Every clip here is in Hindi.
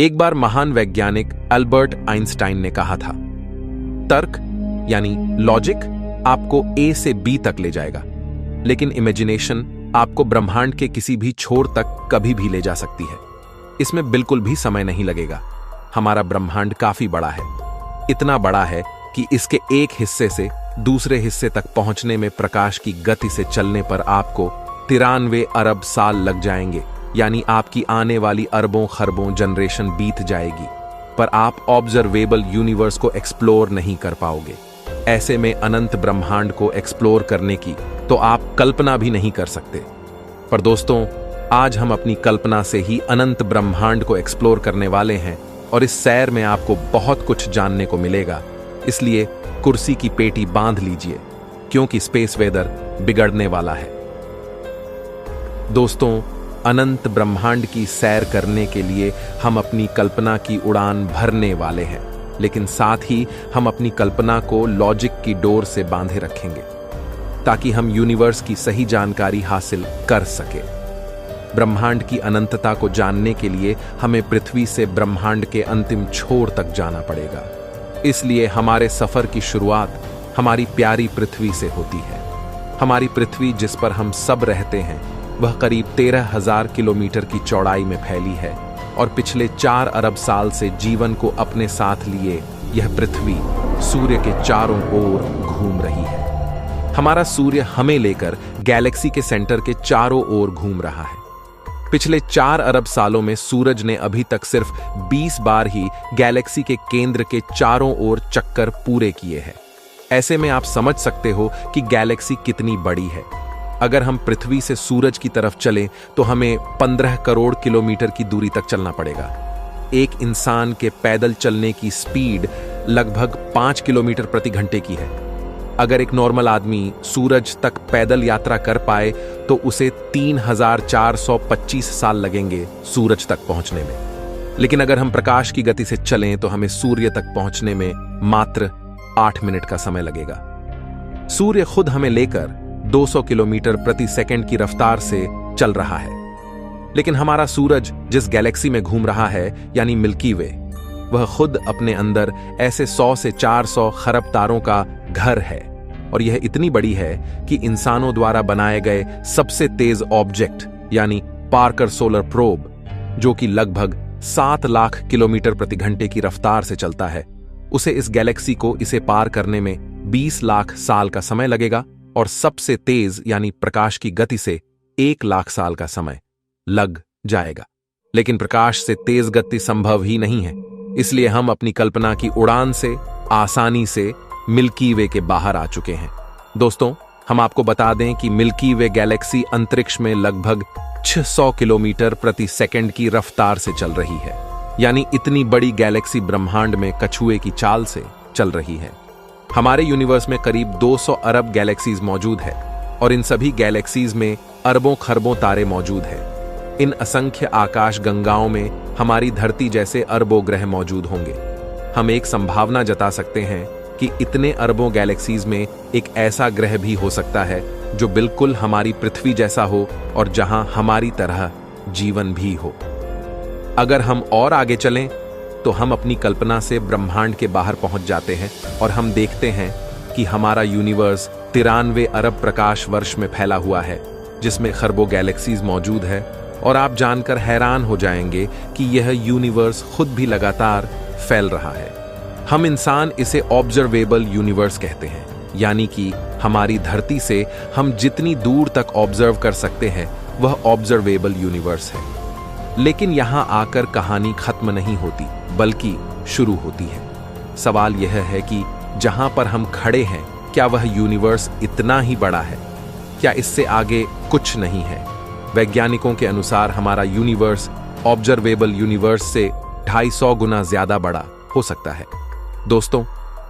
एक बार महान वैज्ञानिक अल्बर्ट आइंस्टाइन ने कहा था, तर्क यानी लॉजिक आपको ए से बी तक ले जाएगा, लेकिन इमेजिनेशन आपको ब्रह्मांड के किसी भी छोर तक कभी भी ले जा सकती है। इसमें बिल्कुल भी समय नहीं लगेगा। हमारा ब्रह्मांड काफी बड़ा है, इतना बड़ा है कि इसके एक हिस्से से दूसरे हिस्से तक पहुंचने में प्रकाश की गति से चलने पर आपको 93 अरब साल लग जाएंगे, यानी आपकी आने वाली अरबों खरबों जनरेशन बीत जाएगी, पर आप ऑब्जर्वेबल यूनिवर्स को एक्सप्लोर नहीं कर पाओगे। ऐसे में अनंत ब्रह्मांड को एक्सप्लोर करने की तो आप कल्पना भी नहीं कर सकते। पर दोस्तों, आज हम अपनी कल्पना से ही अनंत ब्रह्मांड को एक्सप्लोर करने वाले हैं और इस सैर में आपको बहुत कुछ जानने को मिलेगा। इसलिए कुर्सी की पेटी बांध लीजिए, क्योंकि स्पेस वेदर बिगड़ने वाला है। दोस्तों, अनंत ब्रह्मांड की सैर करने के लिए हम अपनी कल्पना की उड़ान भरने वाले हैं, लेकिन साथ ही हम अपनी कल्पना को लॉजिक की डोर से बांधे रखेंगे ताकि हम यूनिवर्स की सही जानकारी हासिल कर सके। ब्रह्मांड की अनंतता को जानने के लिए हमें पृथ्वी से ब्रह्मांड के अंतिम छोर तक जाना पड़ेगा। इसलिए हमारे सफर की शुरुआत हमारी प्यारी पृथ्वी से होती है। हमारी पृथ्वी जिस पर हम सब रहते हैं वह करीब 13,000 किलोमीटर की चौड़ाई में फैली है और पिछले 4 अरब साल से जीवन को अपने साथ लिए यह पृथ्वी सूर्य के चारों ओर घूम रही है। हमारा सूर्य हमें लेकर गैलेक्सी के सेंटर के चारों ओर घूम रहा है। पिछले 4 अरब सालों में सूरज ने अभी तक सिर्फ 20 बार ही गैलेक्सी के केंद्र के चारों ओर चक्कर पूरे किए हैं। ऐसे में आप समझ सकते हो कि गैलेक्सी कितनी बड़ी है। अगर हम पृथ्वी से सूरज की तरफ चलें तो हमें 15 करोड़ किलोमीटर की दूरी तक चलना पड़ेगा। एक इंसान के पैदल चलने की स्पीड लगभग 5 किलोमीटर प्रति घंटे की है। अगर एक नॉर्मल आदमी सूरज तक पैदल यात्रा कर पाए तो उसे 3,425 साल लगेंगे सूरज तक पहुंचने में, लेकिन अगर हम प्रकाश की गति से चलें तो हमें सूर्य तक पहुंचने में मात्र 8 मिनट का समय लगेगा। सूर्य खुद हमें लेकर 200 किलोमीटर प्रति सेकंड की रफ्तार से चल रहा है, लेकिन हमारा सूरज जिस गैलेक्सी में घूम रहा है यानी मिल्की वे, वह खुद अपने अंदर ऐसे 100 से 400 खरब तारों का घर है और यह इतनी बड़ी है कि इंसानों द्वारा बनाए गए सबसे तेज ऑब्जेक्ट यानी पार्कर सोलर प्रोब, जो कि लगभग 7 लाख किलोमीटर प्रति घंटे की रफ्तार से चलता है, उसे इस गैलेक्सी को इसे पार करने में 20 लाख साल का समय लगेगा और सबसे तेज यानी प्रकाश की गति से 1 लाख साल का समय लग जाएगा। लेकिन प्रकाश से तेज गति संभव ही नहीं है, इसलिए हम अपनी कल्पना की उड़ान से आसानी से मिल्की वे के बाहर आ चुके हैं। दोस्तों, हम आपको बता दें कि मिल्की वे गैलेक्सी अंतरिक्ष में लगभग 600 किलोमीटर प्रति सेकंड की रफ्तार से चल रही है, यानी इतनी बड़ी गैलेक्सी ब्रह्मांड में कछुए की चाल से चल रही है। हमारे यूनिवर्स में करीब 200 अरब गैलेक्सीज मौजूद है और इन सभी गैलेक्सीज में अरबों खरबों तारे मौजूद हैं। इन असंख्य आकाश गंगाओं में हमारी धरती जैसे अरबों ग्रह मौजूद होंगे। हम एक संभावना जता सकते हैं कि इतने अरबों गैलेक्सीज में एक ऐसा ग्रह भी हो सकता है जो बिल्कुल हमारी पृथ्वी जैसा हो और जहां हमारी तरह जीवन भी हो। अगर हम और आगे चलें तो हम अपनी कल्पना से ब्रह्मांड के बाहर पहुंच जाते हैं और हम देखते हैं कि हमारा यूनिवर्स 93 अरब प्रकाश वर्ष में फैला हुआ है, जिसमें खरबों गैलेक्सीज मौजूद है। और आप जानकर हैरान हो जाएंगे कि यह यूनिवर्स खुद भी लगातार फैल रहा है। हम इंसान इसे ऑब्जर्वेबल यूनिवर्स कहते हैं, यानी कि हमारी धरती से हम जितनी दूर तक ऑब्जर्व कर सकते हैं वह ऑब्जर्वेबल यूनिवर्स है। लेकिन यहां आकर कहानी खत्म नहीं होती, बल्कि शुरू होती है। सवाल यह है कि जहां पर हम खड़े हैं, क्या वह यूनिवर्स इतना ही बड़ा है? क्या इससे आगे कुछ नहीं है? वैज्ञानिकों के अनुसार हमारा यूनिवर्स ऑब्जर्वेबल यूनिवर्स से 250 गुना ज्यादा बड़ा हो सकता है। दोस्तों,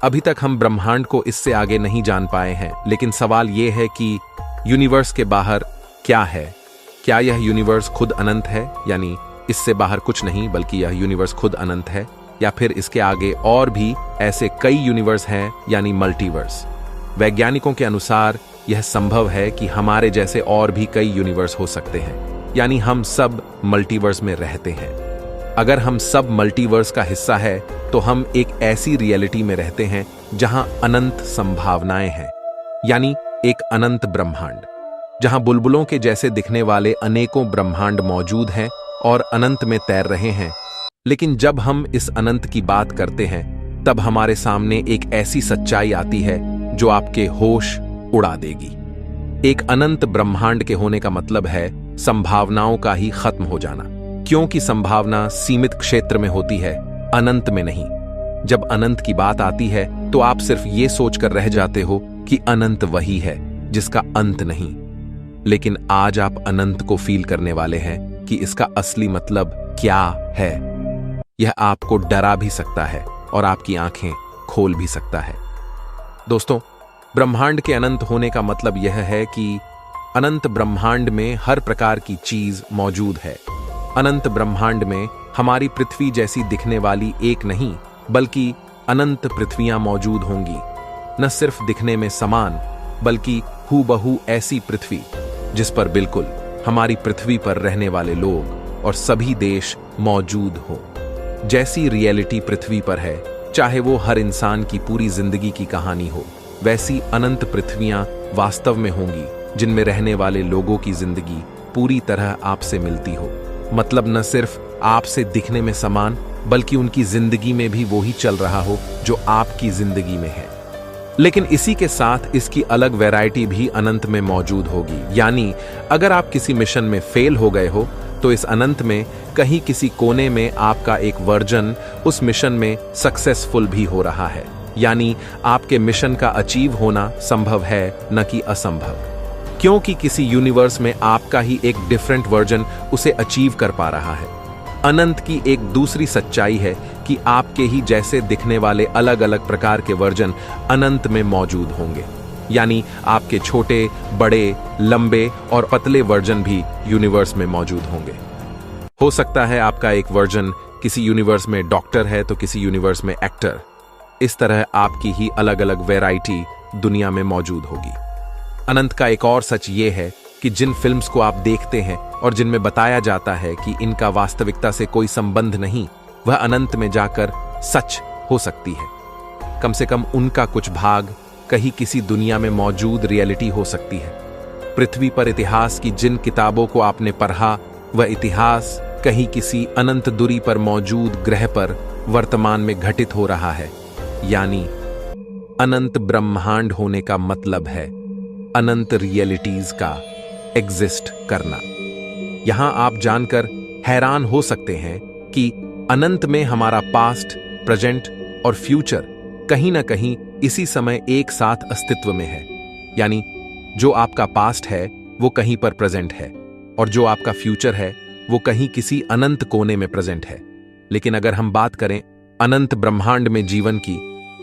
अभी तक हम ब्रह्मांड को इससे आगे नहीं जान पाए हैं, लेकिन सवाल यह है कि यूनिवर्स के बाहर क्या है? क्या यह यूनिवर्स खुद अनंत है, यानी इससे बाहर कुछ नहीं बल्कि यह यूनिवर्स खुद अनंत है, या फिर इसके आगे और भी ऐसे कई यूनिवर्स हैं, यानी मल्टीवर्स? वैज्ञानिकों के अनुसार यह संभव है कि हमारे जैसे और भी कई यूनिवर्स हो सकते हैं, यानी हम सब मल्टीवर्स में रहते हैं। अगर हम सब मल्टीवर्स का हिस्सा है तो हम एक ऐसी रियलिटी में रहते हैं जहां अनंत संभावनाएं हैं, यानी एक अनंत ब्रह्मांड, जहां बुलबुलों के जैसे दिखने वाले अनेकों ब्रह्मांड मौजूद हैं और अनंत में तैर रहे हैं। लेकिन जब हम इस अनंत की बात करते हैं तब हमारे सामने एक ऐसी सच्चाई आती है जो आपके होश उड़ा देगी। एक अनंत ब्रह्मांड के होने का मतलब है संभावनाओं का ही खत्म हो जाना, क्योंकि संभावना सीमित क्षेत्र में होती है, अनंत में नहीं। जब अनंत की बात आती है तो आप सिर्फ ये सोचकर रह जाते हो कि अनंत वही है जिसका अंत नहीं। लेकिन आज आप अनंत को फील करने वाले हैं कि इसका असली मतलब क्या है। यह आपको डरा भी सकता है और आपकी आंखें खोल भी सकता है। दोस्तों, ब्रह्मांड के अनंत होने का मतलब यह है कि अनंत ब्रह्मांड में हर प्रकार की चीज मौजूद है। अनंत ब्रह्मांड में हमारी पृथ्वी जैसी दिखने वाली एक नहीं बल्कि अनंत पृथ्वियां मौजूद होंगी। न सिर्फ दिखने में समान बल्कि हूबहू ऐसी पृथ्वी जिस पर बिल्कुल हमारी पृथ्वी पर रहने वाले लोग और सभी देश मौजूद हो। जैसी रियलिटी पृथ्वी पर है, चाहे वो हर इंसान की पूरी जिंदगी की कहानी हो, वैसी अनंत पृथ्वियां वास्तव में होंगी जिनमें रहने वाले लोगों की जिंदगी पूरी तरह आपसे मिलती हो। मतलब न सिर्फ आपसे दिखने में समान बल्कि उनकी जिंदगी में भी वो ही चल रहा हो जो आपकी जिंदगी में है। लेकिन इसी के साथ इसकी अलग वैरायटी भी अनंत में मौजूद होगी। यानी अगर आप किसी मिशन में फेल हो गए हो तो इस अनंत में कहीं किसी कोने में आपका एक वर्जन उस मिशन में सक्सेसफुल भी हो रहा है। यानी आपके मिशन का अचीव होना संभव है, न कि असंभव, क्योंकि किसी यूनिवर्स में आपका ही एक डिफरेंट वर्जन उसे अचीव कर पा रहा है। अनंत की एक दूसरी सच्चाई है कि आपके ही जैसे दिखने वाले अलग अलग प्रकार के वर्जन अनंत में मौजूद होंगे। यानी आपके छोटे, बड़े, लंबे और पतले वर्जन भी यूनिवर्स में मौजूद होंगे। हो सकता है आपका एक वर्जन किसी यूनिवर्स में डॉक्टर है तो किसी यूनिवर्स में एक्टर। इस तरह आपकी ही अलग अलग वैरायटी दुनिया में मौजूद होगी। अनंत का एक और सच ये है कि जिन फिल्म्स को आप देखते हैं और जिनमें बताया जाता है कि इनका वास्तविकता से कोई संबंध नहीं, वह अनंत में जाकर सच हो सकती है। कम से कम उनका कुछ भाग कहीं किसी दुनिया में मौजूद रियलिटी हो सकती है। पृथ्वी पर इतिहास की जिन किताबों को आपने पढ़ा, वह इतिहास कहीं किसी अनंत दूरी पर मौजूद ग्रह पर वर्तमान में घटित हो रहा है। यानी अनंत ब्रह्मांड होने का मतलब है अनंत रियलिटीज का एग्जिस्ट करना। यहां आप जानकर हैरान हो सकते हैं कि अनंत में हमारा पास्ट, प्रेजेंट और फ्यूचर कहीं ना कहीं इसी समय एक साथ अस्तित्व में है। यानी जो आपका पास्ट है वो कहीं पर प्रेजेंट है और जो आपका फ्यूचर है वो कहीं किसी अनंत कोने में प्रेजेंट है। लेकिन अगर हम बात करें अनंत ब्रह्मांड में जीवन की,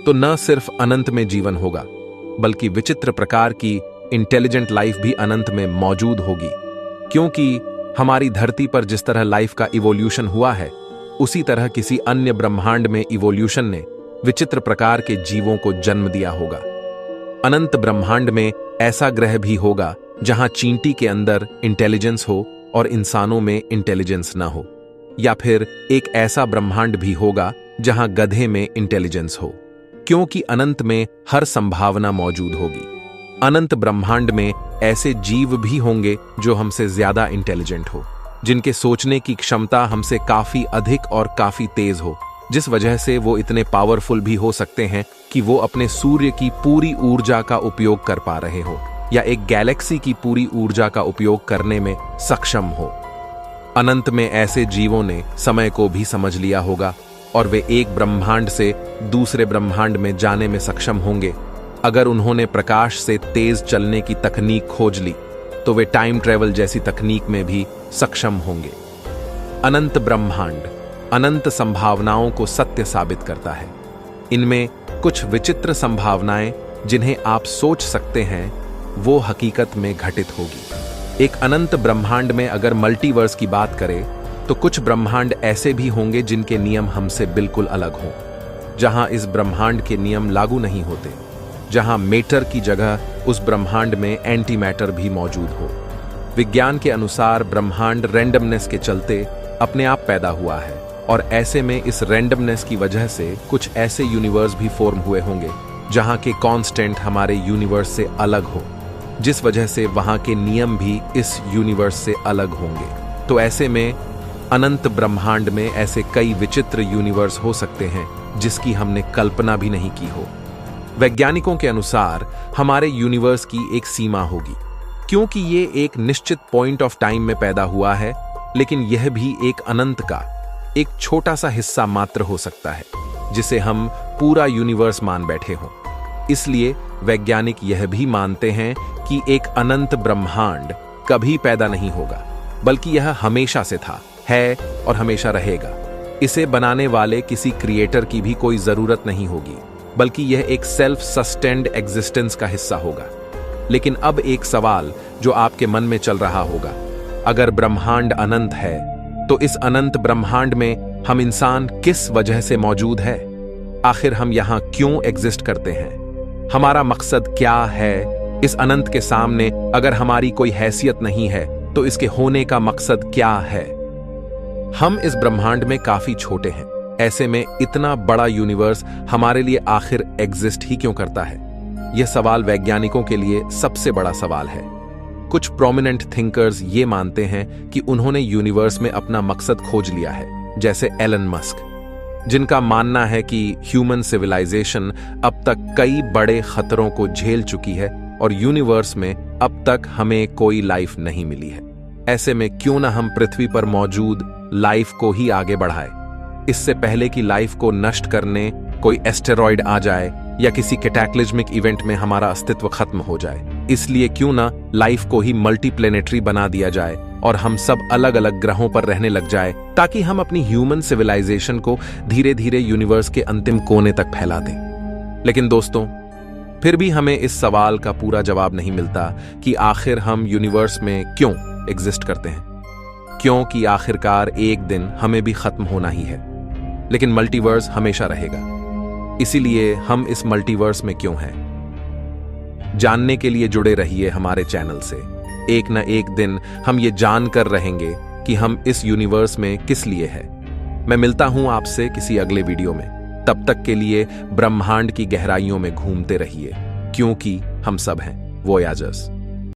तो न सिर्फ अनंत में जीवन होगा बल्कि विचित्र प्रकार की इंटेलिजेंट लाइफ भी अनंत में मौजूद होगी। क्योंकि हमारी धरती पर जिस तरह लाइफ का इवोल्यूशन हुआ है, उसी तरह किसी अन्य ब्रह्मांड में इवोल्यूशन ने विचित्र प्रकार के जीवों को जन्म दिया होगा। अनंत ब्रह्मांड में ऐसा ग्रह भी होगा जहां चींटी के अंदर इंटेलिजेंस हो और इंसानों में इंटेलिजेंस ना हो। या फिर एक ऐसा ब्रह्मांड भी होगा जहां गधे में इंटेलिजेंस हो, क्योंकि अनंत में हर संभावना मौजूद होगी। अनंत ब्रह्मांड में ऐसे जीव भी होंगे जो हमसे ज्यादा इंटेलिजेंट हो, जिनके सोचने की क्षमता हमसे काफी अधिक और काफी तेज हो, जिस वजह से वो इतने पावरफुल भी हो सकते हैं कि वो अपने सूर्य की पूरी ऊर्जा का उपयोग कर पा रहे हो या एक गैलेक्सी की पूरी ऊर्जा का उपयोग करने में सक्षम हो। अनंत में ऐसे जीवों ने समय को भी समझ लिया होगा और वे एक ब्रह्मांड से दूसरे ब्रह्मांड में जाने में सक्षम होंगे। अगर उन्होंने प्रकाश से तेज चलने की तकनीक खोज ली तो वे टाइम ट्रेवल जैसी तकनीक में भी सक्षम होंगे। अनंत ब्रह्मांड अनंत संभावनाओं को सत्य साबित करता है। इनमें कुछ विचित्र संभावनाएं जिन्हें आप सोच सकते हैं वो हकीकत में घटित होगी। एक अनंत ब्रह्मांड में अगर मल्टीवर्स की बात करें तो कुछ ब्रह्मांड ऐसे भी होंगे जिनके नियम हमसे बिल्कुल अलग हों, जहां इस ब्रह्मांड के नियम लागू नहीं होते, जहां मैटर की जगह उस ब्रह्मांड में एंटी मैटर भी मौजूद हो। विज्ञान के अनुसार ब्रह्मांड रैंडमनेस के चलते अपने आप पैदा हुआ है और ऐसे में इस रैंडमनेस की वजह से कुछ ऐसे यूनिवर्स भी फॉर्म हुए होंगे जहां के कांस्टेंट हमारे यूनिवर्स से अलग हो, जिस वजह से वहां के नियम भी इस यूनिवर्स से अलग होंगे। तो ऐसे में अनंत ब्रह्मांड में ऐसे कई विचित्र यूनिवर्स हो सकते हैं जिसकी हमने कल्पना भी नहीं की हो। वैज्ञानिकों के अनुसार हमारे यूनिवर्स की एक सीमा होगी, क्योंकि ये एक निश्चित पॉइंट ऑफ टाइम में पैदा हुआ है, लेकिन यह भी एक अनंत का एक छोटा सा हिस्सा मात्र हो सकता है, जिसे हम पूरा यूनिवर्स मान बैठे हों। इसलिए वैज्ञानिक यह भी मानते हैं कि एक अनंत ब्रह्मांड कभी पैदा नहीं होगा, बल्कि यह हमेशा से था, है और हमेशा रहेगा। इसे बनाने वाले किसी क्रिएटर की भी कोई जरूरत नहीं होगी, बल्कि यह एक सेल्फ सस्टेन्ड एग्जिस्टेंस का हिस्सा होगा। लेकिन अब एक सवाल जो आपके मन में चल रहा होगा, अगर ब्रह्मांड अनंत है तो इस अनंत ब्रह्मांड में हम इंसान किस वजह से मौजूद है? आखिर हम यहां क्यों एग्जिस्ट करते हैं? हमारा मकसद क्या है? इस अनंत के सामने अगर हमारी कोई हैसियत नहीं है तो इसके होने का मकसद क्या है? हम इस ब्रह्मांड में काफी छोटे हैं, ऐसे में इतना बड़ा यूनिवर्स हमारे लिए आखिर एग्जिस्ट ही क्यों करता है? यह सवाल वैज्ञानिकों के लिए सबसे बड़ा सवाल है। कुछ प्रोमिनेंट थिंकर्स ये मानते हैं कि उन्होंने यूनिवर्स में अपना मकसद खोज लिया है, जैसे एलन मस्क, जिनका मानना है कि ह्यूमन सिविलाइजेशन अब तक कई बड़े खतरों को झेल चुकी है और यूनिवर्स में अब तक हमें कोई लाइफ नहीं मिली है। ऐसे में क्यों ना हम पृथ्वी पर मौजूद लाइफ को ही आगे बढ़ाएं, इससे पहले कि लाइफ को नष्ट करने कोई एस्टेरॉयड आ जाए या किसी कैटाक्लिज्मिक इवेंट में हमारा अस्तित्व खत्म हो जाए। इसलिए क्यों ना लाइफ को ही मल्टीप्लेनेटरी बना दिया जाए और हम सब अलग अलग ग्रहों पर रहने लग जाए, ताकि हम अपनी ह्यूमन सिविलाइजेशन को धीरे धीरे यूनिवर्स के अंतिम कोने तक फैला दें। लेकिन दोस्तों, फिर भी हमें इस सवाल का पूरा जवाब नहीं मिलता कि आखिर हम यूनिवर्स में क्यों एग्जिस्ट करते हैं, क्योंकि आखिरकार एक दिन हमें भी खत्म होना ही है, लेकिन मल्टीवर्स हमेशा रहेगा। इसीलिए हम इस मल्टीवर्स में क्यों हैं? जानने के लिए जुड़े रहिए हमारे चैनल से। एक न एक दिन हम ये जानकर रहेंगे कि हम इस यूनिवर्स में किस लिए हैं। मैं मिलता हूं आपसे किसी अगले वीडियो में। तब तक के लिए ब्रह्मांड की गहराइयों में घूमते रहिए, क्योंकि हम सब हैं वोयाजर्स।